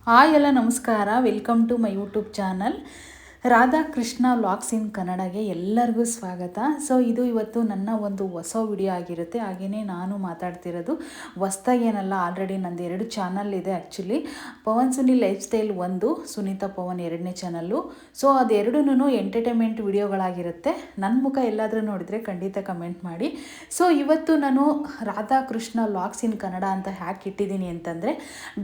Hi ಎಲ್ಲ ನಮಸ್ಕಾರ. Welcome to my YouTube channel Radhakrishna vlogs in ಕನ್ನಡಗೆ ಎಲ್ಲರಿಗೂ ಸ್ವಾಗತ. ಸೊ ಇದು ಇವತ್ತು ನನ್ನ ಒಂದು ಹೊಸ ವಿಡಿಯೋ ಆಗಿರುತ್ತೆ. ಹಾಗೆಯೇ ನಾನು ಮಾತಾಡ್ತಿರೋದು ಹೊಸ್ದಾಗಿ ಏನಲ್ಲ, ಆಲ್ರೆಡಿ ನಂದು 2 ಚಾನಲ್ ಇದೆ. Actually Pavan Sunil lifestyle ಒಂದು, ಸುನೀತಾ ಪವನ್ 2ನೇ ಚಾನಲ್ಲು. ಸೊ ಅದೆರಡೂ ಎಂಟರ್ಟೈನ್ಮೆಂಟ್ ವಿಡಿಯೋಗಳಾಗಿರುತ್ತೆ. ನನ್ನ ಮುಖ ಎಲ್ಲಾದರೂ ನೋಡಿದರೆ ಖಂಡಿತ ಕಮೆಂಟ್ ಮಾಡಿ. ಸೊ ಇವತ್ತು ನಾನು ರಾಧಾಕೃಷ್ಣ ವ್ಲಾಗ್ಸ್ ಇನ್ ಕನ್ನಡ ಅಂತ ಹ್ಯಾಕ್ ಇಟ್ಟಿದ್ದೀನಿ ಅಂತಂದರೆ,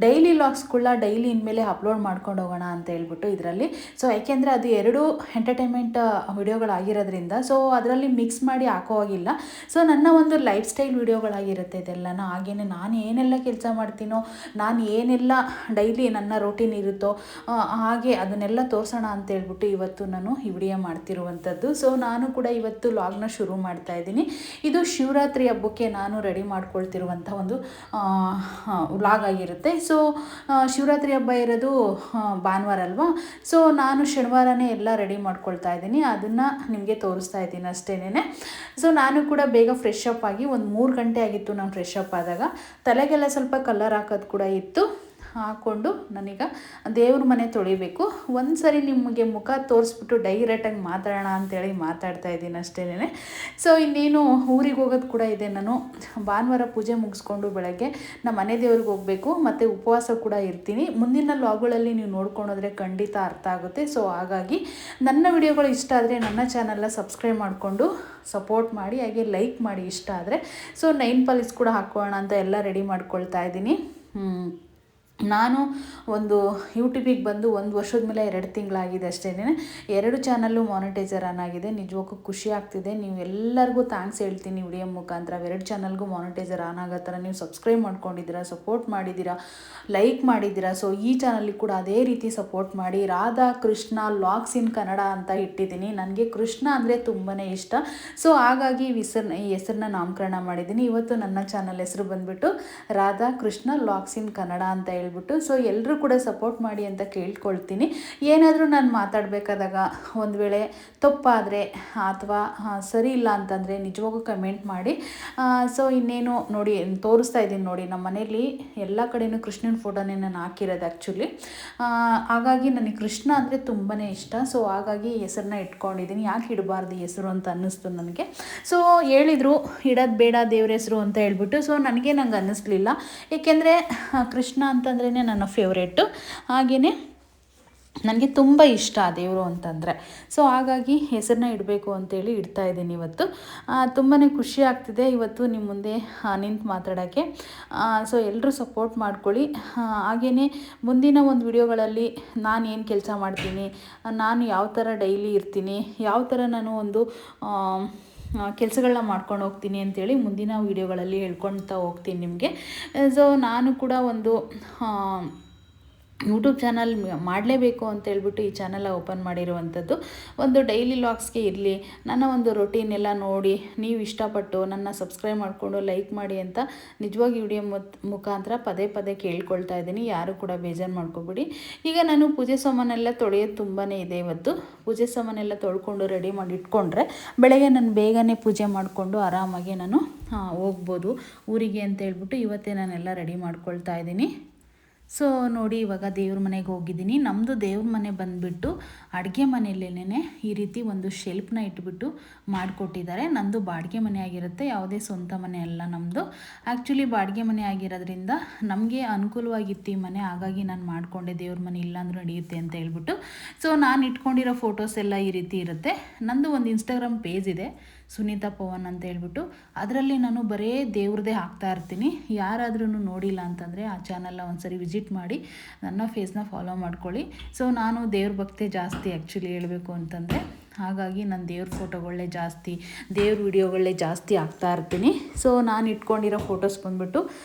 ಡೈಲಿ ವ್ಲಾಗ್ಸ್ಗಳನ್ನ ಡೈಲಿ ಇನ್ಮೇಲೆ ಅಪ್ಲೋಡ್ ಮಾಡ್ಕೊಂಡು ಹೋಗೋಣ ಅಂತ ಹೇಳ್ಬಿಟ್ಟು ಇದರಲ್ಲಿ. ಸೊ ಯಾಕೆಂದರೆ ಅದು 2 ಎಂಟರ್ಟೈನ್ಮೆಂಟ್ ವಿಡಿಯೋಗಳಾಗಿರೋದ್ರಿಂದ ಸೊ ಅದರಲ್ಲಿ ಮಿಕ್ಸ್ ಮಾಡಿ ಹಾಕೋ ಹೋಗಿಲ್ಲ. ಸೊ ನನ್ನ ಒಂದು ಲೈಫ್ ಸ್ಟೈಲ್ ವಿಡಿಯೋಗಳಾಗಿರುತ್ತೆ ಇದೆಲ್ಲನ. ಹಾಗೆಯೇ ನಾನು ಏನೆಲ್ಲ ಕೆಲಸ ಮಾಡ್ತೀನೋ, ನಾನು ಏನೆಲ್ಲ ಡೈಲಿ ನನ್ನ ರೂಟೀನ್ ಇರುತ್ತೋ ಹಾಗೆ ಅದನ್ನೆಲ್ಲ ತೋರಿಸೋಣ ಅಂತ ಹೇಳ್ಬಿಟ್ಟು ಇವತ್ತು ನಾನು ಈ ವಿಡಿಯೋ ಮಾಡ್ತಿರುವಂಥದ್ದು. ಸೊ ನಾನು ಕೂಡ ಇವತ್ತು ವ್ಲಾಗ್ನ ಶುರು ಮಾಡ್ತಾ ಇದ್ದೀನಿ. ಇದು ಶಿವರಾತ್ರಿ ಹಬ್ಬಕ್ಕೆ ನಾನು ರೆಡಿ ಮಾಡ್ಕೊಳ್ತಿರುವಂಥ ಒಂದು ವ್ಲಾಗ್ ಆಗಿರುತ್ತೆ. ಸೊ ಶಿವರಾತ್ರಿ ಹಬ್ಬ ಇರೋದು ಭಾನುವಾರ ಅಲ್ವಾ. ಸೊ ನಾನು ಶನಿವಾರನೇ ಎಲ್ಲ ರೆಡಿ ಮಾಡ್ಕೊಳ್ತಾ ಇದ್ದೀನಿ. ಅದನ್ನು ನಿಮಗೆ ತೋರಿಸ್ತಾ ಇದ್ದೀನಿ ಅಷ್ಟೇನೆ. ಸೊ ನಾನು ಕೂಡ ಬೇಗ ಫ್ರೆಶ್ ಅಪ್ ಆಗಿ ಒಂದು 3 ಗಂಟೆ ಆಗಿತ್ತು ನಾನು ಫ್ರೆಶ್ ಅಪ್ ಆದಾಗ. ತಲೆಗೆಲ್ಲ ಸ್ವಲ್ಪ ಕಲರ್ ಹಾಕೋದು ಕೂಡ ಇತ್ತು. ಹಾಕ್ಕೊಂಡು ನಾನೀಗ ದೇವ್ರ ಮನೆ ತೊಳಿಬೇಕು. ಒಂದು ಸರಿ ನಿಮಗೆ ಮುಖ ತೋರಿಸ್ಬಿಟ್ಟು ಡೈರೆಕ್ಟಾಗಿ ಮಾತಾಡೋಣ ಅಂತೇಳಿ ಮಾತಾಡ್ತಾ ಇದ್ದೀನಿ ಅಷ್ಟೇನೆ. ಸೊ ಇನ್ನೇನು ಊರಿಗೆ ಹೋಗೋದು ಕೂಡ ಇದೆ. ನಾನು ಭಾನುವಾರ ಪೂಜೆ ಮುಗಿಸ್ಕೊಂಡು ಬೆಳಗ್ಗೆ ನಮ್ಮ ಮನೆ ದೇವ್ರಿಗೆ ಹೋಗಬೇಕು, ಮತ್ತು ಉಪವಾಸ ಕೂಡ ಇರ್ತೀನಿ. ಮುಂದಿನ ವ್ಲಾಗ್ಗಳಲ್ಲಿ ನೀವು ನೋಡ್ಕೊಂಡೋದ್ರೆ ಖಂಡಿತ ಅರ್ಥ ಆಗುತ್ತೆ. ಸೊ ಹಾಗಾಗಿ ನನ್ನ ವಿಡಿಯೋಗಳು ಇಷ್ಟ ಆದರೆ ನನ್ನ ಚಾನಲ್ನ ಸಬ್ಸ್ಕ್ರೈಬ್ ಮಾಡಿಕೊಂಡು ಸಪೋರ್ಟ್ ಮಾಡಿ, ಹಾಗೆ ಲೈಕ್ ಮಾಡಿ ಇಷ್ಟ ಆದರೆ. ಸೊ ನೈನ್ ಪಾಲಿಸ್ ಕೂಡ ಹಾಕೋಣ ಅಂತ ಎಲ್ಲ ರೆಡಿ ಮಾಡ್ಕೊಳ್ತಾ ಇದ್ದೀನಿ. ನಾನು ಒಂದು ಯೂಟ್ಯೂಬಿಗೆ ಬಂದು 1 ವರ್ಷದ ಮೇಲೆ 2 ತಿಂಗಳಾಗಿದೆ ಅಷ್ಟೇನೆ. 2 ಚಾನಲ್ಲು ಮಾನಿಟೈಸರ್ ಆನ್ ಆಗಿದೆ. ನಿಜವಾಗೂ ಖುಷಿ ಆಗ್ತಿದೆ. ನೀವು ಎಲ್ಲರಿಗೂ ಥ್ಯಾಂಕ್ಸ್ ಹೇಳ್ತೀನಿ ವಿಡಿಯೋ ಮುಖಾಂತರ. 2 ಚಾನಲ್ಗೂ ಮಾನಿಟೈಸರ್ ಆನ್ ಆಗೋ ಥರ ನೀವು ಸಬ್ಸ್ಕ್ರೈಬ್ ಮಾಡ್ಕೊಂಡಿದ್ದೀರಾ, ಸಪೋರ್ಟ್ ಮಾಡಿದ್ದೀರಾ, ಲೈಕ್ ಮಾಡಿದ್ದೀರಾ. ಸೊ ಈ ಚಾನಲ್ಲಿಗೆ ಕೂಡ ಅದೇ ರೀತಿ ಸಪೋರ್ಟ್ ಮಾಡಿ. ರಾಧಾಕೃಷ್ಣ ವ್ಲಾಗ್ಸ್ ಇನ್ ಕನ್ನಡ ಅಂತ ಇಟ್ಟಿದ್ದೀನಿ. ನನಗೆ ಕೃಷ್ಣ ಅಂದರೆ ತುಂಬಾ ಇಷ್ಟ. ಸೊ ಹಾಗಾಗಿ ಈ ಹೆಸರನ್ನ ನಾಮಕರಣ ಮಾಡಿದ್ದೀನಿ. ಇವತ್ತು ನನ್ನ ಚಾನಲ್ ಹೆಸರು ಬಂದುಬಿಟ್ಟು ರಾಧಾಕೃಷ್ಣ ವ್ಲಾಗ್ಸ್ ಇನ್ ಕನ್ನಡ ಅಂತ ಹೇಳ್ಬಿಟ್ಟು. ಸೊ ಎಲ್ಲರೂ ಕೂಡ ಸಪೋರ್ಟ್ ಮಾಡಿ ಅಂತ ಕೇಳ್ಕೊಳ್ತೀನಿ. ಏನಾದರೂ ನಾನು ಮಾತಾಡಬೇಕಾದಾಗ ಒಂದು ವೇಳೆ ತಪ್ಪಾದರೆ ಅಥವಾ ಸರಿ ಇಲ್ಲ ಅಂತಂದರೆ ನಿಜವಾಗೂ ಕಮೆಂಟ್ ಮಾಡಿ. ಸೊ ಇನ್ನೇನು ನೋಡಿ ತೋರಿಸ್ತಾ ಇದ್ದೀನಿ ನೋಡಿ, ನಮ್ಮ ಮನೇಲಿ ಎಲ್ಲ ಕಡೆಯೂ ಕೃಷ್ಣನ ಫೋಟೋನೇ ನಾನು ಹಾಕಿರೋದು ಆ್ಯಕ್ಚುಲಿ. ಹಾಗಾಗಿ ನನಗೆ ಕೃಷ್ಣ ಅಂದರೆ ತುಂಬಾ ಇಷ್ಟ. ಸೊ ಹಾಗಾಗಿ ಹೆಸರನ್ನ ಇಟ್ಕೊಂಡಿದ್ದೀನಿ. ಯಾಕೆ ಇಡಬಾರ್ದು ಹೆಸರು ಅಂತ ಅನ್ನಿಸ್ತು ನನಗೆ. ಸೊ ಹೇಳಿದರು ಇಡೋದು ಬೇಡ ದೇವ್ರ ಹೆಸರು ಅಂತ ಹೇಳ್ಬಿಟ್ಟು. ಸೊ ನಂಗೆ ಅನ್ನಿಸ್ಲಿಲ್ಲ. ಏಕೆಂದರೆ ಕೃಷ್ಣ ಅಂತಂದ್ರೇ ನನ್ನ ಫೇವ್ರೇಟು. ಹಾಗೆಯೇ ನನಗೆ ತುಂಬ ಇಷ್ಟ ಆ ದೇವರು ಅಂತಂದರೆ. ಸೊ ಹಾಗಾಗಿ ಹೆಸರನ್ನ ಇಡಬೇಕು ಅಂತೇಳಿ ಇಡ್ತಾಯಿದ್ದೀನಿ ಇವತ್ತು. ತುಂಬಾ ಖುಷಿ ಆಗ್ತಿದೆ ಇವತ್ತು ನಿಮ್ಮ ಮುಂದೆ ನಿಂತು ಮಾತಾಡೋಕ್ಕೆ. ಸೊ ಎಲ್ಲರೂ ಸಪೋರ್ಟ್ ಮಾಡ್ಕೊಳ್ಳಿ. ಹಾಗೆಯೇ ಮುಂದಿನ ಒಂದು ವಿಡಿಯೋಗಳಲ್ಲಿ ನಾನು ಏನು ಕೆಲಸ ಮಾಡ್ತೀನಿ, ನಾನು ಯಾವ ಥರ ಡೈಲಿ ಇರ್ತೀನಿ, ಯಾವ ಥರ ನಾನು ಒಂದು ಕೆಲಸಗಳನ್ನ ಮಾಡ್ಕೊಂಡು ಹೋಗ್ತೀನಿ ಅಂಥೇಳಿ ಮುಂದಿನ ವೀಡಿಯೋಗಳಲ್ಲಿ ಹೇಳ್ಕೊಳ್ತಾ ಹೋಗ್ತೀನಿ ನಿಮಗೆ. ಸೊ ನಾನು ಕೂಡ ಒಂದು ಯೂಟ್ಯೂಬ್ ಚಾನಲ್ ಮಾಡಲೇಬೇಕು ಅಂತೇಳ್ಬಿಟ್ಟು ಈ ಚಾನಲ್ ಓಪನ್ ಮಾಡಿರುವಂಥದ್ದು. ಒಂದು ಡೈಲಿ ವ್ಲಾಗ್ಸ್ಗೆ ಇರಲಿ, ನನ್ನ ಒಂದು ರೊಟೀನ್ ಎಲ್ಲ ನೋಡಿ ನೀವು ಇಷ್ಟಪಟ್ಟು ನನ್ನ ಸಬ್ಸ್ಕ್ರೈಬ್ ಮಾಡಿಕೊಂಡು ಲೈಕ್ ಮಾಡಿ ಅಂತ ನಿಜವಾಗಿ ವಿಡಿಯೋ ಮುಖಾಂತರ ಪದೇ ಪದೇ ಕೇಳ್ಕೊಳ್ತಾ ಇದ್ದೀನಿ. ಯಾರು ಕೂಡ ಬೇಜಾರು ಮಾಡ್ಕೊಬಿಡಿ. ಈಗ ನಾನು ಪೂಜೆ ಸಾಮಾನೆಲ್ಲ ತೊಳೆಯೋದು ತುಂಬಾ ಇದೆ. ಇವತ್ತು ಪೂಜೆ ಸಾಮಾನೆಲ್ಲ ತೊಳ್ಕೊಂಡು ರೆಡಿ ಮಾಡಿ ಇಟ್ಕೊಂಡ್ರೆ ಬೆಳಗ್ಗೆ ನಾನು ಬೇಗನೆ ಪೂಜೆ ಮಾಡಿಕೊಂಡು ಆರಾಮಾಗಿ ನಾನು ಹೋಗ್ಬೋದು ಊರಿಗೆ ಅಂತ ಹೇಳ್ಬಿಟ್ಟು ಇವತ್ತೇ ನಾನೆಲ್ಲ ರೆಡಿ ಮಾಡ್ಕೊಳ್ತಾ ಇದ್ದೀನಿ. ಸೊ ನೋಡಿ ಇವಾಗ ದೇವ್ರ ಮನೆಗೆ ಹೋಗಿದ್ದೀನಿ. ನಮ್ಮದು ದೇವ್ರ ಮನೆ ಬಂದುಬಿಟ್ಟು ಅಡುಗೆ ಮನೆಯಲ್ಲೇನೆ ಈ ರೀತಿ ಒಂದು ಶೆಲ್ಫ್ನ ಇಟ್ಬಿಟ್ಟು ಮಾಡಿಕೊಟ್ಟಿದ್ದಾರೆ. ನಂದು ಬಾಡಿಗೆ ಮನೆ ಆಗಿರುತ್ತೆ, ಯಾವುದೇ ಸ್ವಂತ ಮನೆ ಅಲ್ಲ ನಮ್ಮದು. ಆ್ಯಕ್ಚುಲಿ ಬಾಡಿಗೆ ಮನೆ ಆಗಿರೋದ್ರಿಂದ ನಮಗೆ ಅನುಕೂಲವಾಗಿತ್ತು ಈ ಮನೆ. ಹಾಗಾಗಿ ನಾನು ಮಾಡಿಕೊಂಡೆ, ದೇವ್ರ ಮನೆ ಇಲ್ಲಾಂದ್ರೂ ನಡೆಯುತ್ತೆ ಅಂತ ಹೇಳ್ಬಿಟ್ಟು. ಸೊ ನಾನು ಇಟ್ಕೊಂಡಿರೋ ಫೋಟೋಸ್ ಎಲ್ಲ ಈ ರೀತಿ ಇರುತ್ತೆ. ನಂದು ಒಂದು ಇನ್ಸ್ಟಾಗ್ರಾಮ್ ಪೇಜ್ ಇದೆ, ಸುನೀತಾ ಪವನ್ ಅಂತ ಹೇಳ್ಬಿಟ್ಟು. ಅದರಲ್ಲಿ ನಾನು ಬರೀ ದೇವ್ರದ್ದೇ ಹಾಕ್ತಾ ಇರ್ತೀನಿ. ಯಾರಾದ್ರೂ ನೋಡಿಲ್ಲ ಅಂತಂದರೆ ಆ ಚಾನಲ್ನ ಒಂದ್ಸರಿ ವಿಸಿಟ್ ಮಾಡಿ ನನ್ನ ಫೇಸ್ನ ಫಾಲೋ ಮಾಡ್ಕೊಳ್ಳಿ. ಸೊ ನಾನು ದೇವ್ರ ಭಕ್ತಿ ಜಾಸ್ತಿ ಆ್ಯಕ್ಚುಲಿ ಹೇಳಬೇಕು ಅಂತಂದರೆ. ಹಾಗಾಗಿ ನಾನು ದೇವ್ರ ಫೋಟೋಗಳೇ ಜಾಸ್ತಿ, ದೇವ್ರ ವಿಡಿಯೋಗಳೇ ಜಾಸ್ತಿ ಹಾಕ್ತಾ ಇರ್ತೀನಿ. ಸೊ ನಾನು ಇಟ್ಕೊಂಡಿರೋ ಫೋಟೋಸ್ ಬಂದುಬಿಟ್ಟು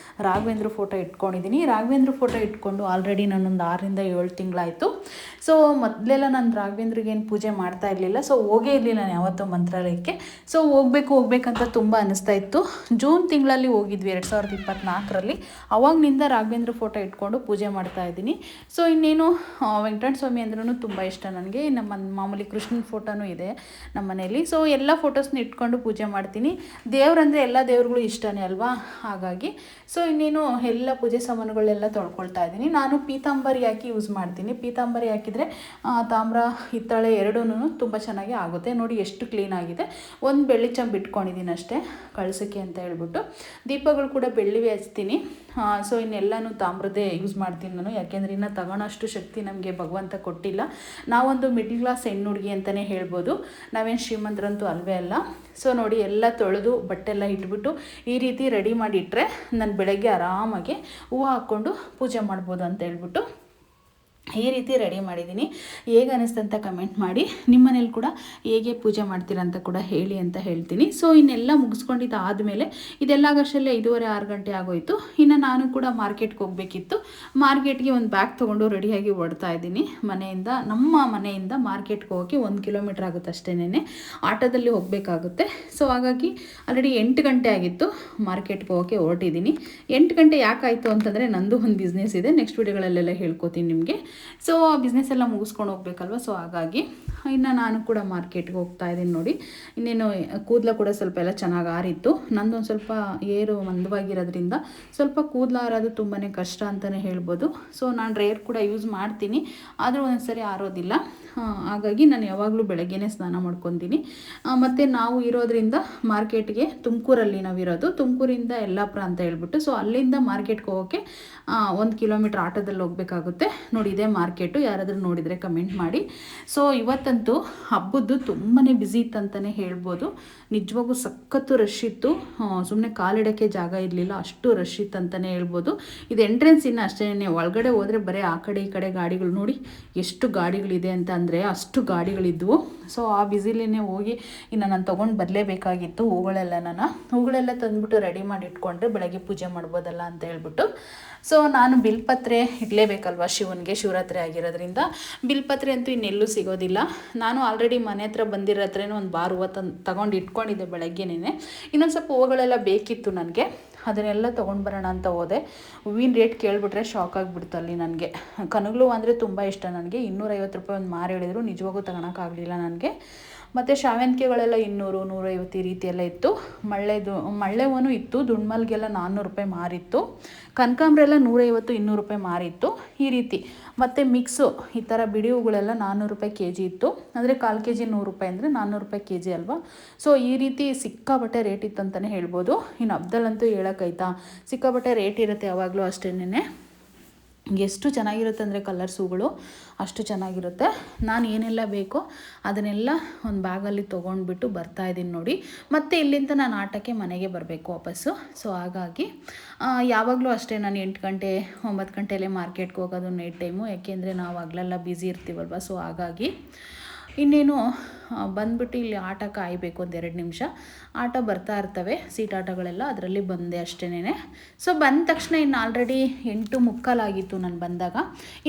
ರಾಘವೇಂದ್ರ ಫೋಟೋ ಇಟ್ಕೊಂಡಿದ್ದೀನಿ. ರಾಘವೇಂದ್ರ ಫೋಟೋ ಇಟ್ಕೊಂಡು ಆಲ್ರೆಡಿ ನಾನೊಂದು 6 ರಿಂದ 7 ತಿಂಗಳಾಯಿತು. ಸೊ ಮೊದಲೆಲ್ಲ ನಾನು ರಾಘವೇಂದ್ರಿಗೇನು ಪೂಜೆ ಮಾಡ್ತಾ ಇರಲಿಲ್ಲ. ಸೊ ಹೋಗೇ ಇರಲಿಲ್ಲ ನಾನು ಯಾವತ್ತೂ ಮಂತ್ರಾಲಯಕ್ಕೆ. ಸೊ ಹೋಗ್ಬೇಕಂತ ತುಂಬ ಅನ್ನಿಸ್ತಾ ಇತ್ತು. ಜೂನ್ ತಿಂಗಳಲ್ಲಿ ಹೋಗಿದ್ವಿ 2024ರಲ್ಲಿ. ಅವಾಗನಿಂದ ರಾಘವೇಂದ್ರ ಫೋಟೋ ಇಟ್ಕೊಂಡು ಪೂಜೆ ಮಾಡ್ತಾಯಿದ್ದೀನಿ. ಸೊ ಇನ್ನೇನು ವೆಂಕಟೇಶ್ವರ ಸ್ವಾಮಿ ಅಂದ್ರೂ ತುಂಬ ಇಷ್ಟ ನನಗೆ. ನಮ್ಮ ಮಾಮೂಲಿ ಕೃಷ್ಣನ ಫೋಟೋನು ಇದೆ ನಮ್ಮ ಮನೇಲಿ. ಸೊ ಎಲ್ಲ ಫೋಟೋಸ್ನ ಇಟ್ಕೊಂಡು ಪೂಜೆ ಮಾಡ್ತೀನಿ. ದೇವ್ರಂದರೆ ಎಲ್ಲ ದೇವ್ರುಗಳು ಇಷ್ಟನೇ ಅಲ್ವಾ, ಹಾಗಾಗಿ ಸೊ ಇನ್ನೇನು ಎಲ್ಲ ಪೂಜೆ ಸಾಮಾನುಗಳೆಲ್ಲ ತೊಳ್ಕೊಳ್ತಾ ಇದ್ದೀನಿ. ನಾನು ಪೀತಾಂಬರಿ ಹಾಕಿ ಯೂಸ್ ಮಾಡ್ತೀನಿ. ಪೀತಾಂಬರಿ ಹಾಕಿದರೆ ತಾಮ್ರ ಹಿತ್ತಾಳೆ ಎರಡೂ ತುಂಬ ಚೆನ್ನಾಗಿ ಆಗುತ್ತೆ. ನೋಡಿ ಎಷ್ಟು ಕ್ಲೀನ್ ಆಗಿದೆ. ಒಂದು ಬೆಳ್ಳಿ ಚಂಬು ಇಟ್ಕೊಂಡಿದ್ದೀನಿ ಅಷ್ಟೇ ಕಳ್ಸೋಕ್ಕೆ ಅಂತ ಹೇಳ್ಬಿಟ್ಟು. ದೀಪಗಳು ಕೂಡ ಬೆಳ್ಳಿವೆ ಹಚ್ತೀನಿ. ಸೊ ಇನ್ನೆಲ್ಲನೂ ತಾಮ್ರದೇ ಯೂಸ್ ಮಾಡ್ತೀನಿ ನಾನು, ಯಾಕೆಂದರೆ ಇನ್ನು ತಗೊಳ್ಳೋಷ್ಟು ಶಕ್ತಿ ನಮಗೆ ಭಗವಂತ ಕೊಟ್ಟಿಲ್ಲ. ನಾವೊಂದು ಮಿಡ್ಲ್ ಕ್ಲಾಸ್ ಹೆಣ್ಣು ಹುಡುಗಿ ಅಂತಲೇ ಹೇಳ್ಬೋದು, ನಾವೇನು ಶ್ರೀಮಂತರಂತೂ ಅಲ್ವೇ ಅಲ್ಲ. ಸೊ ನೋಡಿ ಎಲ್ಲ ತೊಳೆದು ಬಟ್ಟೆಲ್ಲ ಇಟ್ಬಿಟ್ಟು ಈ ರೀತಿ ರೆಡಿ ಮಾಡಿಟ್ರೆ ನಾನು ಬೆಳಗ್ಗೆ ಆರಾಮಾಗಿ ಹೂವು ಹಾಕ್ಕೊಂಡು ಪೂಜೆ ಮಾಡ್ಬೋದು ಅಂತ ಹೇಳ್ಬಿಟ್ಟು ಈ ರೀತಿ ರೆಡಿ ಮಾಡಿದ್ದೀನಿ. ಹೇಗೆ ಅನ್ನಿಸ್ತಂತ ಕಮೆಂಟ್ ಮಾಡಿ. ನಿಮ್ಮ ಮನೇಲಿ ಕೂಡ ಹೇಗೆ ಪೂಜೆ ಮಾಡ್ತೀರಾ ಅಂತ ಕೂಡ ಹೇಳಿ ಅಂತ ಹೇಳ್ತೀನಿ. ಸೊ ಇನ್ನೆಲ್ಲ ಮುಗಿಸ್ಕೊಂಡಿದ್ದು ಆದಮೇಲೆ ಇದೆಲ್ಲ ಆಗಷ್ಟಲ್ಲೇ 5:30-6 ಗಂಟೆ ಆಗೋಯಿತು. ಇನ್ನು ನಾನು ಕೂಡ ಮಾರ್ಕೆಟ್ಗೆ ಹೋಗಬೇಕಿತ್ತು. ಮಾರ್ಕೆಟ್ಗೆ ಒಂದು ಬ್ಯಾಗ್ ತೊಗೊಂಡು ರೆಡಿಯಾಗಿ ಓಡ್ತಾ ಇದ್ದೀನಿ. ನಮ್ಮ ಮನೆಯಿಂದ ಮಾರ್ಕೆಟ್ಗೆ ಹೋಗೋಕ್ಕೆ 1 ಕಿಲೋಮೀಟ್ರ್ ಆಗುತ್ತೆ ಅಷ್ಟೇನೆ, ಆಟೋದಲ್ಲಿ ಹೋಗಬೇಕಾಗುತ್ತೆ. ಸೊ ಹಾಗಾಗಿ ಆಲ್ರೆಡಿ 8 ಗಂಟೆ ಆಗಿತ್ತು ಮಾರ್ಕೆಟ್ಗೆ ಹೋಗೋಕ್ಕೆ ಹೊರಟಿದ್ದೀನಿ. 8 ಗಂಟೆ ಯಾಕಾಯಿತು ಅಂತಂದರೆ ನಂದು ಒಂದು ಬಿಸ್ನೆಸ್ ಇದೆ, ನೆಕ್ಸ್ಟ್ ವೀಡಿಯೋಗಳಲ್ಲೆಲ್ಲ ಹೇಳ್ಕೊತೀನಿ ನಿಮಗೆ. ಸೊ ಆ ಬಿಸ್ನೆಸ್ ಎಲ್ಲ ಮುಗಿಸ್ಕೊಂಡು ಹೋಗ್ಬೇಕಲ್ವ, ಸೊ ಹಾಗಾಗಿ ಇನ್ನು ನಾನು ಕೂಡ ಮಾರ್ಕೆಟ್ಗೆ ಹೋಗ್ತಾ ಇದ್ದೀನಿ. ನೋಡಿ ಇನ್ನೇನು ಕೂದಲ ಕೂಡ ಸ್ವಲ್ಪ ಎಲ್ಲ ಚೆನ್ನಾಗಿ ಆರಿತ್ತು. ನಂದೊಂದು ಸ್ವಲ್ಪ ಏರು ಮಂದವಾಗಿರೋದ್ರಿಂದ ಸ್ವಲ್ಪ ಕೂದಲ ಆರೋದು ತುಂಬಾ ಕಷ್ಟ ಅಂತಲೇ ಹೇಳ್ಬೋದು. ಸೊ ನಾನು ರೇರ್ ಕೂಡ ಯೂಸ್ ಮಾಡ್ತೀನಿ, ಆದರೂ ಒಂದೊಂದ್ಸರಿ ಆರೋದಿಲ್ಲ. ಹಾಗಾಗಿ ನಾನು ಯಾವಾಗಲೂ ಬೆಳಗ್ಗೆನೇ ಸ್ನಾನ ಮಾಡ್ಕೊತೀನಿ. ಮತ್ತು ನಾವು ಇರೋದ್ರಿಂದ ಮಾರ್ಕೆಟ್ಗೆ ತುಮಕೂರಲ್ಲಿ ನಾವಿರೋದು, ತುಮಕೂರಿಂದ ಯಲ್ಲಾಪುರ ಅಂತ ಹೇಳ್ಬಿಟ್ಟು. ಸೊ ಅಲ್ಲಿಂದ ಮಾರ್ಕೆಟ್ಗೆ ಹೋಗೋಕ್ಕೆ 1 ಕಿಲೋಮೀಟ್ರ್ ಆಟೋದಲ್ಲಿ ಹೋಗಬೇಕಾಗುತ್ತೆ. ನೋಡಿ ಇದೇ ಮಾರ್ಕೆಟು, ಯಾರಾದರೂ ನೋಡಿದರೆ ಕಮೆಂಟ್ ಮಾಡಿ. ಸೊ ಇವತ್ತಂತೂ ಹಬ್ಬದ್ದು ತುಂಬಾ ಬ್ಯುಸಿ ಇತ್ತಂತಲೇ ಹೇಳ್ಬೋದು. ನಿಜವಾಗೂ ಸಖತ್ತು ರಶ್ ಇತ್ತು, ಸುಮ್ಮನೆ ಕಾಲಿಡೋಕ್ಕೆ ಜಾಗ ಇರಲಿಲ್ಲ, ಅಷ್ಟು ರಶ್ ಇತ್ತಂತಲೇ ಹೇಳ್ಬೋದು. ಇದು ಎಂಟ್ರೆನ್ಸ್ ಇನ್ನು ಅಷ್ಟೇ, ಒಳಗಡೆ ಹೋದರೆ ಬರೀ ಆ ಕಡೆ ಈ ಕಡೆ ಗಾಡಿಗಳು, ನೋಡಿ ಎಷ್ಟು ಗಾಡಿಗಳಿದೆ ಅಂತ ಅಂದರೆ ಅಷ್ಟು ಗಾಡಿಗಳಿದ್ವು. ಸೊ ಆ ಬ್ಯುಸಿಲಿನೇ ಹೋಗಿ ಇನ್ನು ನಾನು ತೊಗೊಂಡು ಬರಲೇಬೇಕಾಗಿತ್ತು ಹೂಗಳೆಲ್ಲ ತಂದುಬಿಟ್ಟು ರೆಡಿ ಮಾಡಿ ಇಟ್ಕೊಂಡ್ರೆ ಬೆಳಗ್ಗೆ ಪೂಜೆ ಮಾಡ್ಬೋದಲ್ಲ ಅಂತ ಹೇಳ್ಬಿಟ್ಟು. ಸೊ ನಾನು ಬಿಲ್ಪತ್ರೆ ಇಡಲೇಬೇಕಲ್ವ ಶಿವನಿಗೆ, ಶಿವರಾತ್ರಿ ಆಗಿರೋದ್ರಿಂದ ಬಿಲ್ಪತ್ರೆ ಅಂತೂ ಇನ್ನೆಲ್ಲೂ ಸಿಗೋದಿಲ್ಲ. ನಾನು ಆಲ್ರೆಡಿ ಮನೆ ಹತ್ರ ಬಂದಿರೋ ಹತ್ರನೇ ಒಂದು ಬಾರ್ ಹೂವು ತಗೊಂಡು ಇಟ್ಕೊಂಡಿದ್ದೆ ಬೆಳಗ್ಗೆನೇ. ಇನ್ನೊಂದು ಸ್ವಲ್ಪ ಹೂವುಗಳೆಲ್ಲ ಬೇಕಿತ್ತು ನನಗೆ, ಅದನ್ನೆಲ್ಲ ತೊಗೊಂಡು ಬರೋಣ ಅಂತ ಹೋದೆ. ಹೂವಿನ ರೇಟ್ ಕೇಳಿಬಿಟ್ರೆ ಶಾಕ್ ಆಗಿಬಿಡ್ತು ಅಲ್ಲಿ ನನಗೆ. ಕನಗಲು ಅಂದರೆ ತುಂಬ ಇಷ್ಟ ನನಗೆ. 250 ರೂಪಾಯಿ ಒಂದು ಮಾರು ಹೇಳಿದ್ರು, ನಿಜವಾಗೂ ತಗೊಳಕ್ಕಾಗಲಿಲ್ಲ ನನಗೆ. ಮತ್ತು ಶಾವಂತಿಗೆಗಳೆಲ್ಲ 200, 150 ಈ ರೀತಿ ಎಲ್ಲ ಇತ್ತು. ಮಳ್ಳೆ ಹೂವು ಇತ್ತು, ದುಂಡ್ಮಲ್ಗೆಲ್ಲ 400 ರೂಪಾಯಿ ಮಾರಿತ್ತು. ಕನಕಾಂಬ್ರ 150, 200 ರೂಪಾಯಿ ಮಾರಿತ್ತು ಈ ರೀತಿ. ಮತ್ತು ಮಿಕ್ಸು ಈ ಥರ ಬಿಡಿ ಹೂಗಳೆಲ್ಲ 400 ರೂಪಾಯಿ ಕೆ ಜಿ ಇತ್ತು. ಅಂದರೆ 1/4 kg 100 ರೂಪಾಯಿ ಅಂದರೆ 400 ರೂಪಾಯಿ ಕೆ ಜಿ ಅಲ್ವಾ. ಸೊ ಈ ರೀತಿ ಸಿಕ್ಕಾಬಟ್ಟೆ ರೇಟ್ ಇತ್ತಂತಲೇ ಹೇಳ್ಬೋದು. ಇನ್ನು ಹಬ್ದಲ್ಲಂತೂ ಹೇಳೋಕ್ಕಾಯ್ತಾ, ಸಿಕ್ಕಾಬಟ್ಟೆ ರೇಟ್ ಇರುತ್ತೆ ಯಾವಾಗಲೂ ಅಷ್ಟೇನೆ. ಎಷ್ಟು ಚೆನ್ನಾಗಿರುತ್ತೆ ಅಂದರೆ ಕಲರ್ಸ್ ಹೂಗಳು ಅಷ್ಟು ಚೆನ್ನಾಗಿರುತ್ತೆ. ನಾನು ಏನೆಲ್ಲ ಬೇಕೋ ಅದನ್ನೆಲ್ಲ ಒಂದು ಬ್ಯಾಗಲ್ಲಿ ತೊಗೊಂಡ್ಬಿಟ್ಟು ಬರ್ತಾಯಿದ್ದೀನಿ ನೋಡಿ. ಮತ್ತು ಇಲ್ಲಿಂದ ನಾನು ಆಟಕ್ಕೆ ಮನೆಗೆ ಬರಬೇಕು ವಾಪಸ್ಸು. ಸೊ ಹಾಗಾಗಿ ಯಾವಾಗಲೂ ಅಷ್ಟೇ ನಾನು 8 ಗಂಟೆ 9 ಗಂಟೆಯಲ್ಲೇ ಮಾರ್ಕೆಟ್ಗೆ ಹೋಗೋದು ನೈಟ್ ಟೈಮು, ಯಾಕೆಂದರೆ ನಾವು ಹಗಲೆಲ್ಲ ಬ್ಯುಸಿ ಇರ್ತೀವಲ್ವ. ಸೊ ಹಾಗಾಗಿ ಇನ್ನೇನು ಬಂದುಬಿಟ್ಟು ಇಲ್ಲಿ ಆಟ ಕಾಯಬೇಕು 1-2 ನಿಮಿಷ. ಆಟ ಬರ್ತಾ ಇರ್ತವೆ, ಸೀಟ್ ಆಟಗಳೆಲ್ಲ, ಅದರಲ್ಲಿ ಬಂದೆ ಅಷ್ಟೇನೆ. ಸೊ ಬಂದ ತಕ್ಷಣ ಇನ್ನು ಆಲ್ರೆಡಿ 8:45 ಆಗಿತ್ತು ನಾನು ಬಂದಾಗ.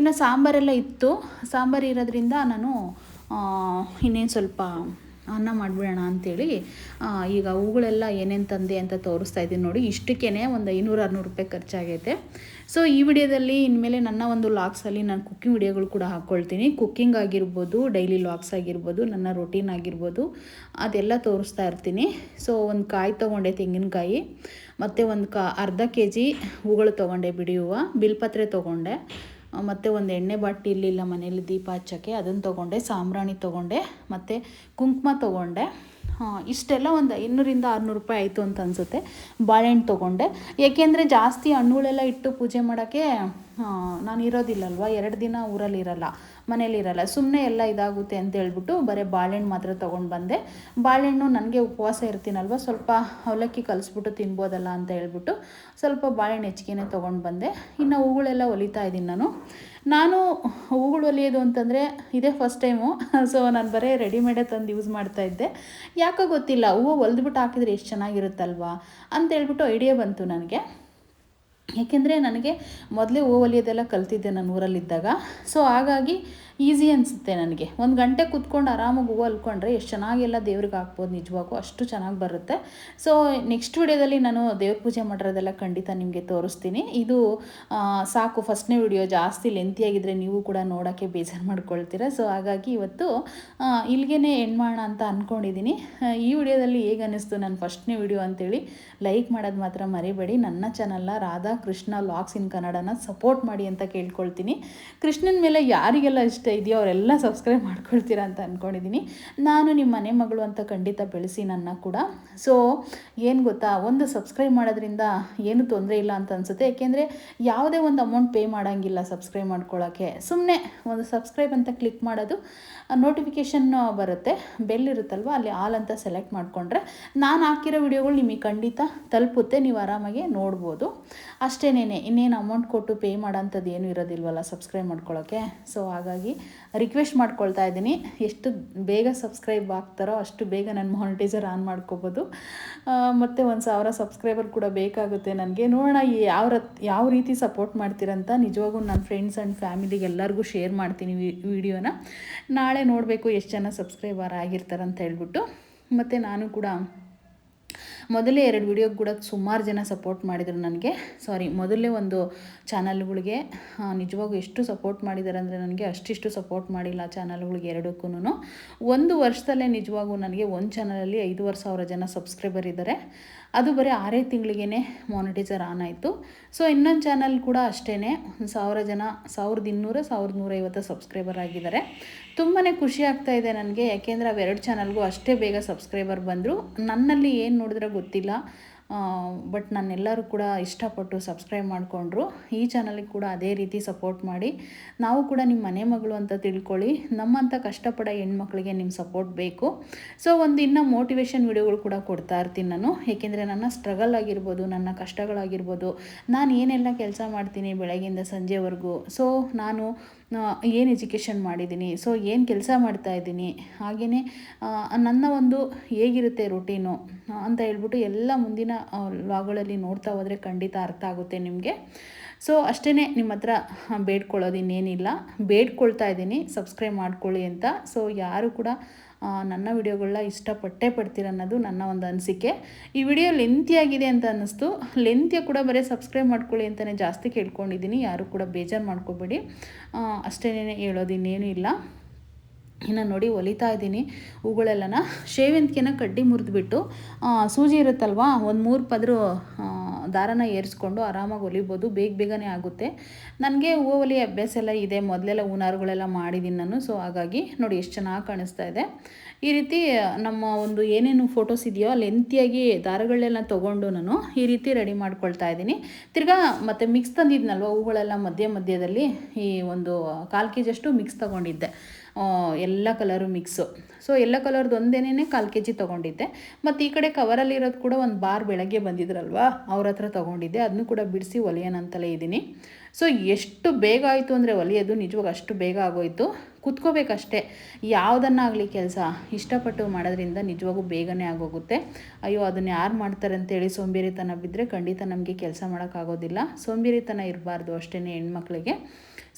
ಇನ್ನು ಸಾಂಬಾರೆಲ್ಲ ಇತ್ತು. ಸಾಂಬಾರು ಇರೋದ್ರಿಂದ ನಾನು ಇನ್ನೇನು ಸ್ವಲ್ಪ ಅನ್ನ ಮಾಡಿಬಿಡೋಣ ಅಂಥೇಳಿ ಈಗ ಹೂಗಳೆಲ್ಲ ಏನೇನು ತಂದೆ ಅಂತ ತೋರಿಸ್ತಾ ಇದ್ದೀನಿ ನೋಡಿ. ಇಷ್ಟಕ್ಕೇ ಒಂದು 500-600 ರೂಪಾಯಿ ಖರ್ಚಾಗೈತೆ. ಸೊ ಈ ವಿಡಿಯೋದಲ್ಲಿ ಇನ್ಮೇಲೆ ನನ್ನ ಒಂದು ಲಾಗ್ಸಲ್ಲಿ ನಾನು ಕುಕ್ಕಿಂಗ್ ವಿಡಿಯೋಗಳು ಕೂಡ ಹಾಕ್ಕೊಳ್ತೀನಿ. ಕುಕ್ಕಿಂಗ್ ಆಗಿರ್ಬೋದು, ಡೈಲಿ ಲಾಗ್ಸ್ ಆಗಿರ್ಬೋದು, ನನ್ನ ರೊಟೀನ್ ಆಗಿರ್ಬೋದು, ಅದೆಲ್ಲ ತೋರಿಸ್ತಾ ಇರ್ತೀನಿ. ಸೊ ಒಂದು ಕಾಯಿ ತೊಗೊಂಡೆ, ತೆಂಗಿನಕಾಯಿ, ಮತ್ತು ಒಂದು ಅರ್ಧ kg ಹೂಗಳು ತೊಗೊಂಡೆ, ಬಿಡಿ ಹೂವು, ಬಿಲ್ಪತ್ರೆ ತೊಗೊಂಡೆ, ಮತ್ತು ಒಂದು ಎಣ್ಣೆ ಬಾಟ್ಲಿ ಇರಲಿಲ್ಲ ಮನೇಲಿ ದೀಪ ಹಚ್ಚೋಕ್ಕೆ, ಅದನ್ನು ತೊಗೊಂಡೆ, ಸಾಂಬ್ರಾಣಿ ತೊಗೊಂಡೆ, ಮತ್ತು ಕುಂಕುಮ ತೊಗೊಂಡೆ. ಇಷ್ಟೆಲ್ಲ ಒಂದು 500-600 ರೂಪಾಯಿ ಆಯಿತು ಅಂತ ಅನಿಸುತ್ತೆ. ಬಾಳೆಹಣ್ಣು ತೊಗೊಂಡೆ, ಏಕೆಂದರೆ ಜಾಸ್ತಿ ಹಣ್ಣುಗಳೆಲ್ಲ ಇಟ್ಟು ಪೂಜೆ ಮಾಡೋಕ್ಕೆ ನಾನು ಇರೋದಿಲ್ಲಲ್ವ, 2 ದಿನ ಊರಲ್ಲಿ ಇರಲ್ಲ, ಮನೇಲಿರಲ್ಲ, ಸುಮ್ಮನೆ ಎಲ್ಲ ಇದಾಗುತ್ತೆ ಅಂತ ಹೇಳ್ಬಿಟ್ಟು ಬರೀ ಬಾಳೆಹಣ್ಣು ಮಾತ್ರ ತೊಗೊಂಡು ಬಂದೆ. ಬಾಳೆಹಣ್ಣು ನನಗೆ ಉಪವಾಸ ಇರ್ತೀನಲ್ವ, ಸ್ವಲ್ಪ ಅವಲಕ್ಕಿ ಕಲಿಸ್ಬಿಟ್ಟು ತಿನ್ಬೋದಲ್ಲ ಅಂತ ಹೇಳ್ಬಿಟ್ಟು ಸ್ವಲ್ಪ ಬಾಳೆಹಣ್ಣು ಹೆಚ್ಚಿಗೆ ತೊಗೊಂಡು ಬಂದೆ. ಇನ್ನು ಹೂಗಳೆಲ್ಲ ಹೊಲಿತಾ ಇದ್ದೀನಿ ನಾನು ಹೂಗಳು ಹೊಲಿಯೋದು ಅಂತಂದರೆ ಇದೇ ಫಸ್ಟ್ ಟೈಮು. ಸೊ ನಾನು ಬರೀ ರೆಡಿಮೇಡೇ ತಂದು ಯೂಸ್ ಮಾಡ್ತಾಯಿದ್ದೆ. ಯಾಕೋ ಗೊತ್ತಿಲ್ಲ, ಹೂವು ಹೊಲಿದ್ಬಿಟ್ಟು ಹಾಕಿದರೆ ಎಷ್ಟು ಚೆನ್ನಾಗಿರುತ್ತಲ್ವ ಅಂತ ಹೇಳ್ಬಿಟ್ಟು ಐಡಿಯಾ ಬಂತು ನನಗೆ. ಏಕೆಂದರೆ ನನಗೆ ಮೊದಲೇ ಹೂವು ಹೊಲಿಯೋದೆಲ್ಲ ಕಲ್ತಿದ್ದೆ ನಾನು ಊರಲ್ಲಿದ್ದಾಗ. ಸೊ ಹಾಗಾಗಿ ಈಸಿ ಅನಿಸುತ್ತೆ ನನಗೆ. 1 ಗಂಟೆ ಕೂತ್ಕೊಂಡು ಆರಾಮಾಗಿ ಹೂವು ಹೊಲ್ಕೊಂಡ್ರೆ ಎಷ್ಟು ಚೆನ್ನಾಗೆಲ್ಲ ದೇವ್ರಿಗೆ ಹಾಕ್ಬೋದು, ನಿಜವಾಗೂ ಅಷ್ಟು ಚೆನ್ನಾಗಿ ಬರುತ್ತೆ. ಸೊ ನೆಕ್ಸ್ಟ್ ವಿಡಿಯೋದಲ್ಲಿ ನಾನು ದೇವ್ರ ಪೂಜೆ ಮಾಡಿರೋದೆಲ್ಲ ಖಂಡಿತ ನಿಮಗೆ ತೋರಿಸ್ತೀನಿ. ಇದು ಸಾಕು, ಫಸ್ಟ್ನೇ ವಿಡಿಯೋ. ಜಾಸ್ತಿ ಲೆಂತಿಯಾಗಿದ್ದರೆ ನೀವು ಕೂಡ ನೋಡೋಕ್ಕೆ ಬೇಜಾರು ಮಾಡ್ಕೊಳ್ತೀರ. ಸೊ ಹಾಗಾಗಿ ಇವತ್ತು ಇಲ್ಲಿಗೆ ಎಂಡ್ ಮಾಡೋಣ ಅಂತ ಅಂದ್ಕೊಂಡಿದ್ದೀನಿ. ಈ ವಿಡಿಯೋದಲ್ಲಿ ಹೇಗೆ ಅನ್ನಿಸ್ತು ನನ್ನ ಫಸ್ಟ್ನೇ ವಿಡಿಯೋ ಅಂತೇಳಿ ಲೈಕ್ ಮಾಡೋದು ಮಾತ್ರ ಮರಿಬೇಡಿ. ನನ್ನ ಚಾನಲ್ನ ರಾಧಾ ಕೃಷ್ಣ ವ್ಲಾಗ್ಸ್ ಇನ್ ಕನ್ನಡನ ಸಪೋರ್ಟ್ ಮಾಡಿ ಅಂತ ಕೇಳ್ಕೊಳ್ತೀನಿ. ಕೃಷ್ಣನ ಮೇಲೆ ಯಾರಿಗೆಲ್ಲ ಇಷ್ಟ ಇದೆಯೋ ಅವರೆಲ್ಲ ಸಬ್ಸ್ಕ್ರೈಬ್ ಮಾಡ್ಕೊಳ್ತೀರಾ ಅಂತ ಅಂದ್ಕೊಂಡಿದ್ದೀನಿ. ನಾನು ನಿಮ್ಮ ಮನೆ ಮಗಳು ಅಂತ ಖಂಡಿತ ಬೆಳೆಸಿ ನನ್ನ ಕೂಡ. ಸೊ ಏನು ಗೊತ್ತಾ, ಒಂದು ಸಬ್ಸ್ಕ್ರೈಬ್ ಮಾಡೋದ್ರಿಂದ ಏನು ತೊಂದರೆ ಇಲ್ಲ ಅಂತ ಅನಿಸುತ್ತೆ. ಏಕೆಂದರೆ ಯಾವುದೇ ಒಂದು ಅಮೌಂಟ್ ಪೇ ಮಾಡೋಂಗಿಲ್ಲ ಸಬ್ಸ್ಕ್ರೈಬ್ ಮಾಡ್ಕೊಳ್ಳೋಕ್ಕೆ. ಸುಮ್ಮನೆ ಒಂದು ಸಬ್ಸ್ಕ್ರೈಬ್ ಅಂತ ಕ್ಲಿಕ್ ಮಾಡೋದು, ನೋಟಿಫಿಕೇಷನ್ ಬರುತ್ತೆ, ಬೆಲ್ ಇರುತ್ತಲ್ವ, ಅಲ್ಲಿ ಆಲ್ ಅಂತ ಸೆಲೆಕ್ಟ್ ಮಾಡಿಕೊಂಡ್ರೆ ನಾನು ಹಾಕಿರೋ ವಿಡಿಯೋಗಳು ನಿಮಗೆ ಖಂಡಿತ ತಲುಪುತ್ತೆ. ನೀವು ಆರಾಮಾಗಿ ನೋಡ್ಬೋದು. ಅಷ್ಟೇನೇನೆ, ಇನ್ನೇನು ಅಮೌಂಟ್ ಕೊಟ್ಟು ಪೇ ಮಾಡೋಂಥದ್ದು ಏನೂ ಇರೋದಿಲ್ವಲ್ಲ ಸಬ್ಸ್ಕ್ರೈಬ್ ಮಾಡ್ಕೊಳ್ಳೋಕ್ಕೆ. ಸೊ ಹಾಗಾಗಿ ರಿಕ್ವೆಸ್ಟ್ ಮಾಡ್ಕೊಳ್ತಾ ಇದ್ದೀನಿ, ಎಷ್ಟು ಬೇಗ ಸಬ್ಸ್ಕ್ರೈಬ್ ಆಗ್ತಾರೋ ಅಷ್ಟು ಬೇಗ ನನ್ನ ಮಾನಿಟೈಸರ್ ಆನ್ ಮಾಡ್ಕೋಬೋದು. ಮತ್ತು 1,000 ಸಬ್ಸ್ಕ್ರೈಬರ್ ಕೂಡ ಬೇಕಾಗುತ್ತೆ ನನಗೆ. ನೋಡೋಣ ಯಾವ ರೀತಿ ಸಪೋರ್ಟ್ ಮಾಡ್ತೀರಂತ. ನಿಜವಾಗೂ ನನ್ನ ಫ್ರೆಂಡ್ಸ್ ಆ್ಯಂಡ್ ಫ್ಯಾಮಿಲಿಗೆ ಎಲ್ಲರಿಗೂ ಶೇರ್ ಮಾಡ್ತೀನಿ ವಿಡಿಯೋನ. ನಾಳೆ ನೋಡಬೇಕು ಎಷ್ಟು ಜನ ಸಬ್ಸ್ಕ್ರೈಬರ್ ಆಗಿರ್ತಾರಂತ ಹೇಳ್ಬಿಟ್ಟು. ಮತ್ತು ನಾನು ಕೂಡ ಮೊದಲೇ 2 ವಿಡಿಯೋಗೆ ಕೂಡ ಸುಮಾರು ಜನ ಸಪೋರ್ಟ್ ಮಾಡಿದರು ನನಗೆ. ಮೊದಲೇ ಒಂದು ಚಾನಲ್ಗಳಿಗೆ ನಿಜವಾಗೂ ಎಷ್ಟು ಸಪೋರ್ಟ್ ಮಾಡಿದ್ದಾರೆ ಅಂದರೆ ನನಗೆ ಅಷ್ಟಿಷ್ಟು ಸಪೋರ್ಟ್ ಮಾಡಿಲ್ಲ ಚಾನಲ್ಗಳಿಗೆ ಎರಡಕ್ಕೂ. 1 ವರ್ಷದಲ್ಲೇ ನಿಜವಾಗೂ ನನಗೆ ಒಂದು ಚಾನಲಲ್ಲಿ 5,500 ಜನ ಸಬ್ಸ್ಕ್ರೈಬರ್ ಇದ್ದಾರೆ. ಅದು ಬರೀ 6 ತಿಂಗಳಿಗೇ ಮಾನಿಟೈಸರ್ ಆನ್ ಆಯಿತು. ಸೊ ಇನ್ನೊಂದು ಚಾನಲ್ ಕೂಡ ಅಷ್ಟೇ, 1,000 ಜನ, 1,200, 1,150 ಸಬ್ಸ್ಕ್ರೈಬರ್ ಆಗಿದ್ದಾರೆ. ತುಂಬಾ ಖುಷಿ ಆಗ್ತಾಯಿದೆ ನನಗೆ. ಯಾಕೆಂದರೆ ಅವೆರಡು ಚಾನಲ್ಗೂ ಅಷ್ಟೇ ಬೇಗ ಸಬ್ಸ್ಕ್ರೈಬರ್ ಬಂದರು. ನನ್ನಲ್ಲಿ ಏನು ನೋಡಿದ್ರೆ ಗೊತ್ತಿಲ್ಲ, ಬಟ್ ನನ್ನೆಲ್ಲರೂ ಕೂಡ ಇಷ್ಟಪಟ್ಟು ಸಬ್ಸ್ಕ್ರೈಬ್ ಮಾಡಿಕೊಂಡ್ರು. ಈ ಚಾನಲ್ಗೆ ಕೂಡ ಅದೇ ರೀತಿ ಸಪೋರ್ಟ್ ಮಾಡಿ. ನಾವು ಕೂಡ ನಿಮ್ಮ ಮನೆ ಮಗಳು ಅಂತ ತಿಳ್ಕೊಳ್ಳಿ. ನಮ್ಮಂಥ ಕಷ್ಟಪಡೋ ಹೆಣ್ಮಕ್ಳಿಗೆ ನಿಮ್ಮ ಸಪೋರ್ಟ್ ಬೇಕು. ಸೊ ಇನ್ನು ಮೋಟಿವೇಶನ್ ವಿಡಿಯೋಗಳು ಕೂಡ ಕೊಡ್ತಾ ಇರ್ತೀನಿ ನಾನು. ಏಕೆಂದರೆ ನನ್ನ ಸ್ಟ್ರಗಲ್ ಆಗಿರ್ಬೋದು, ನನ್ನ ಕಷ್ಟಗಳಾಗಿರ್ಬೋದು, ನಾನು ಏನೆಲ್ಲ ಕೆಲಸ ಮಾಡ್ತೀನಿ ಬೆಳಗ್ಗೆಯಿಂದ ಸಂಜೆವರೆಗೂ, ಸೊ ನಾನು ಏನು ಎಜುಕೇಷನ್ ಮಾಡಿದ್ದೀನಿ, ಸೊ ಏನು ಕೆಲಸ ಮಾಡ್ತಾಯಿದ್ದೀನಿ, ಹಾಗೆಯೇ ನನ್ನ ಒಂದು ಹೇಗಿರುತ್ತೆ ರೂಟೀನು ಅಂತ ಹೇಳ್ಬಿಟ್ಟು ಎಲ್ಲ ಮುಂದಿನ ವ್ಲಾಗ್ಗಳಲ್ಲಿ ನೋಡ್ತಾ ಹೋದರೆ ಖಂಡಿತ ಅರ್ಥ ಆಗುತ್ತೆ ನಿಮಗೆ. ಸೊ ಅಷ್ಟೇ, ನಿಮ್ಮ ಹತ್ರ ಬೇಡ್ಕೊಳ್ಳೋದು ಇನ್ನೇನಿಲ್ಲ. ಬೇಡ್ಕೊಳ್ತಾ ಇದ್ದೀನಿ ಸಬ್ಸ್ಕ್ರೈಬ್ ಮಾಡ್ಕೊಳ್ಳಿ ಅಂತ. ಸೊ ಯಾರು ಕೂಡ ನನ್ನ ವಿಡಿಯೋಗಳನ್ನ ಇಷ್ಟಪಟ್ಟೇ ಪಡ್ತೀರ ಅನ್ನೋದು ನನ್ನ ಒಂದು ಅನಿಸಿಕೆ. ಈ ವಿಡಿಯೋ ಲೆಂತಿಯಾಗಿದೆ ಅಂತ ಅನ್ನಿಸ್ತು. ಲೆಂತಿಯ ಕೂಡ ಬರೀ ಸಬ್ಸ್ಕ್ರೈಬ್ ಮಾಡ್ಕೊಳ್ಳಿ ಅಂತಲೇ ಜಾಸ್ತಿ ಕೇಳ್ಕೊಂಡಿದ್ದೀನಿ. ಯಾರು ಕೂಡ ಬೇಜಾರು ಮಾಡ್ಕೋಬೇಡಿ. ಅಷ್ಟೇನೇ ಹೇಳೋದು, ಇನ್ನೇನು ಇಲ್ಲ. ಇನ್ನು ನೋಡಿ ಹೊಲಿತಾ ಇದ್ದೀನಿ ಹೂಗಳೆಲ್ಲನ. ಸೇವಂತಿಗೆನ ಕಡ್ಡಿ ಮುರಿದ್ಬಿಟ್ಟು ಸೂಜಿ ಇರುತ್ತಲ್ವ, ಒಂದು 3 ಪದರು ದಾರನ ಏರಿಸ್ಕೊಂಡು ಆರಾಮಾಗಿ ಹೊಲಿಬೋದು. ಬೇಗನೆ ಆಗುತ್ತೆ. ನನಗೆ ಹೂವು ಹೊಲಿ ಅಭ್ಯಾಸ ಎಲ್ಲ ಇದೆ, ಮೊದಲೆಲ್ಲ ಹೂನಾರುಗಳೆಲ್ಲ ಮಾಡಿದ್ದೀನಿ ನಾನು. ಸೊ ಹಾಗಾಗಿ ನೋಡಿ ಎಷ್ಟು ಚೆನ್ನಾಗಿ ಕಾಣಿಸ್ತಾ ಇದೆ. ಈ ರೀತಿ ನಮ್ಮ ಒಂದು ಏನೇನು ಫೋಟೋಸ್ ಇದೆಯೋ ಲೆಂತಿಯಾಗಿ ದಾರಗಳನ್ನೆಲ್ಲ ತೊಗೊಂಡು ನಾನು ಈ ರೀತಿ ರೆಡಿ ಮಾಡ್ಕೊಳ್ತಾ ಇದ್ದೀನಿ. ತಿರ್ಗಾ ಮತ್ತು ಮಿಕ್ಸ್ ತಂದಿದ್ನಲ್ವ ಹೂಗಳೆಲ್ಲ ಮಧ್ಯದಲ್ಲಿ ಈ ಒಂದು 1/4 kg ಮಿಕ್ಸ್ ತೊಗೊಂಡಿದ್ದೆ, ಎಲ್ಲ ಕಲರು ಮಿಕ್ಸು. ಸೊ ಎಲ್ಲ ಕಲರ್ದು ಒಂದೇನೇ 1/4 kg ತೊಗೊಂಡಿದ್ದೆ. ಮತ್ತು ಈ ಕಡೆ ಕವರಲ್ಲಿರೋದು ಕೂಡ ಒಂದು ಬಾರ್ ಬೆಳಗ್ಗೆ ಬಂದಿದ್ರಲ್ವ ಅವ್ರ ಹತ್ರ ತೊಗೊಂಡಿದ್ದೆ. ಅದನ್ನು ಕೂಡ ಬಿಡಿಸಿ ಹೊಲಿಯೋಣ ಅಂತಲೇ ಇದ್ದೀನಿ. ಸೊ ಎಷ್ಟು ಬೇಗ ಆಯಿತು ಅಂದರೆ ಹೊಲಿಯೋದು, ನಿಜವಾಗ ಅಷ್ಟು ಬೇಗ ಆಗೋಯಿತು. ಕೂತ್ಕೋಬೇಕಷ್ಟೇ. ಯಾವುದನ್ನಾಗಲಿ ಕೆಲಸ ಇಷ್ಟಪಟ್ಟು ಮಾಡೋದ್ರಿಂದ ನಿಜವಾಗೂ ಬೇಗನೆ ಆಗೋಗುತ್ತೆ. ಅಯ್ಯೋ ಅದನ್ನು ಯಾರು ಮಾಡ್ತಾರೆ ಅಂತೇಳಿ ಸೋಂಬೇರಿತನ ಬಿದ್ದರೆ ಖಂಡಿತ ನಮಗೆ ಕೆಲಸ ಮಾಡೋಕ್ಕಾಗೋದಿಲ್ಲ. ಸೋಂಬೇರಿತನ ಇರಬಾರ್ದು ಅಷ್ಟೇ ಹೆಣ್ಮಕ್ಳಿಗೆ.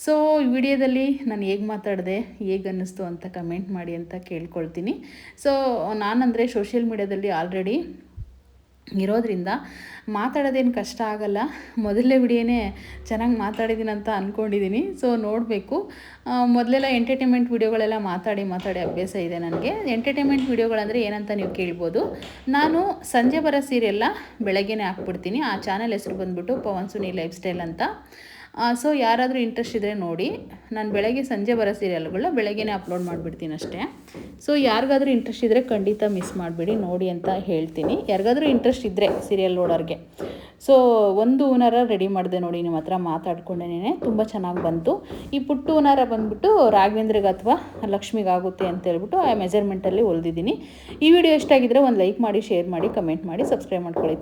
ಸೊ ಈ ವಿಡಿಯೋದಲ್ಲಿ ನಾನು ಹೇಗೆ ಮಾತಾಡಿದೆ, ಹೇಗೆ ಅನ್ನಿಸ್ತು ಅಂತ ಕಮೆಂಟ್ ಮಾಡಿ ಅಂತ ಕೇಳ್ಕೊಳ್ತೀನಿ. ಸೊ ನಾನಂದರೆ ಸೋಷಿಯಲ್ ಮೀಡ್ಯಾದಲ್ಲಿ ಆಲ್ರೆಡಿ ಇರೋದ್ರಿಂದ ಮಾತಾಡೋದೇನು ಕಷ್ಟ ಆಗಲ್ಲ. ಮೊದಲನೇ ವಿಡಿಯೋನೇ ಚೆನ್ನಾಗಿ ಮಾತಾಡಿದ್ದೀನಿ ಅಂತ ಅಂದ್ಕೊಂಡಿದ್ದೀನಿ. ಸೊ ನೋಡಬೇಕು. ಮೊದಲೆಲ್ಲ ಎಂಟರ್ಟೈನ್ಮೆಂಟ್ ವಿಡಿಯೋಗಳೆಲ್ಲ ಮಾತಾಡಿ ಅಭ್ಯಾಸ ಇದೆ ನನಗೆ. ಎಂಟರ್ಟೈನ್ಮೆಂಟ್ ವಿಡಿಯೋಗಳಂದರೆ ಏನಂತ ನೀವು ಕೇಳ್ಬೋದು. ನಾನು ಸಂಜೆ ಬರೋ ಸೀರಿಯಲ್ನ ಬೆಳಗ್ಗೆನೇ ಹಾಕ್ಬಿಡ್ತೀನಿ. ಆ ಚಾನಲ್ ಹೆಸರು ಬಂದುಬಿಟ್ಟು ಪವನ್ ಸುನಿ ಲೈಫ್ ಸ್ಟೈಲ್ ಅಂತ. ಸೊ ಯಾರಾದರೂ ಇಂಟ್ರೆಸ್ಟ್ ಇದ್ದರೆ ನೋಡಿ. ನಾನು ಬೆಳಗ್ಗೆ ಸಂಜೆ ಬರೋ ಸೀರಿಯಲ್ಗಳನ್ನ ಬೆಳಗ್ಗೆನೇ ಅಪ್ಲೋಡ್ ಮಾಡಿಬಿಡ್ತೀನಿ ಅಷ್ಟೇ. ಸೊ ಯಾರಿಗಾದ್ರೂ ಇಂಟ್ರೆಸ್ಟ್ ಇದ್ದರೆ ಖಂಡಿತ ಮಿಸ್ ಮಾಡಬೇಡಿ, ನೋಡಿ ಅಂತ ಹೇಳ್ತೀನಿ. ಯಾರಿಗಾದ್ರೂ ಇಂಟ್ರೆಸ್ಟ್ ಇದ್ದರೆ ಸೀರಿಯಲ್ ನೋಡೋರಿಗೆ. ಸೊ ಒಂದು ಹೂನಾರ ರೆಡಿ ಮಾಡಿದೆ ನೋಡಿ, ನಿಮ್ಮ ಹತ್ರ ಮಾತಾಡ್ಕೊಂಡೇನೆ ತುಂಬ ಚೆನ್ನಾಗಿ ಬಂತು. ಈ ಪುಟ್ಟು ಹೂನಾರ ಬಂದುಬಿಟ್ಟು ರಾಘವೇಂದ್ರಿಗೆ ಅಥವಾ ಲಕ್ಷ್ಮಿಗೆ ಆಗುತ್ತೆ ಅಂತ ಹೇಳ್ಬಿಟ್ಟು ಆ ಮೆಜರ್ಮೆಂಟಲ್ಲಿ ಹೊಲ್ದಿದ್ದೀನಿ. ಈ ವಿಡಿಯೋ ಇಷ್ಟ ಆಗಿದ್ದರೆ ಒಂದು ಲೈಕ್ ಮಾಡಿ, ಶೇರ್ ಮಾಡಿ, ಕಮೆಂಟ್ ಮಾಡಿ, ಸಬ್ಸ್ಕ್ರೈಬ್ ಮಾಡ್ಕೊಳ್ಳಿ.